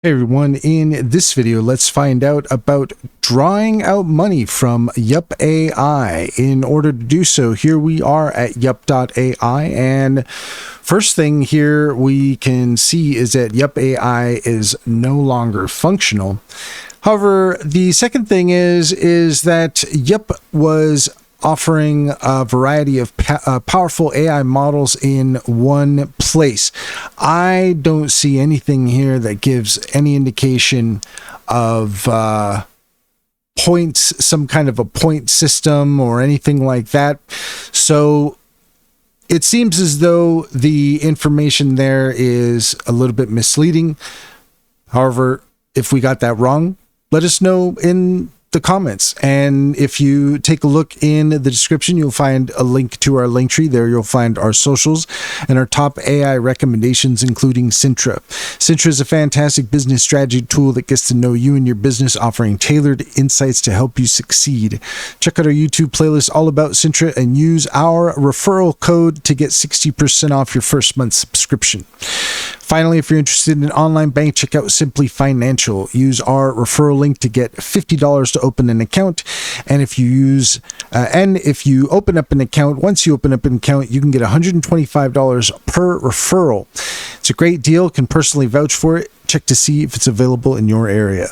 Hey everyone, in this video, let's find out about drawing out money from Yupp Ai. In order to do so, here we are at Yupp.ai, and first thing here we can see is that Yupp Ai is no longer functional. However, the second thing is that Yupp was offering a variety of powerful AI models in one place. I don't see anything here that gives any indication of points, some kind of a point system or anything like that. So it seems as though the information there is a little bit misleading. However, if we got that wrong, let us know in the comments, and if you take a look in the description, you'll find a link to our link tree. There you'll find our socials and our top AI recommendations, including Sintra. Sintra is a fantastic business strategy tool that gets to know you and your business, offering tailored insights to help you succeed. Check out our YouTube playlist all about Sintra and use our referral code to get 60% off your first month subscription. Finally, if you're interested in an online bank, check out Simply Financial. Use our referral link to get $50 to open an account. And if you open up an account, once you open up an account, you can get $125 per referral. It's a great deal. Can personally vouch for it. Check to see if it's available in your area.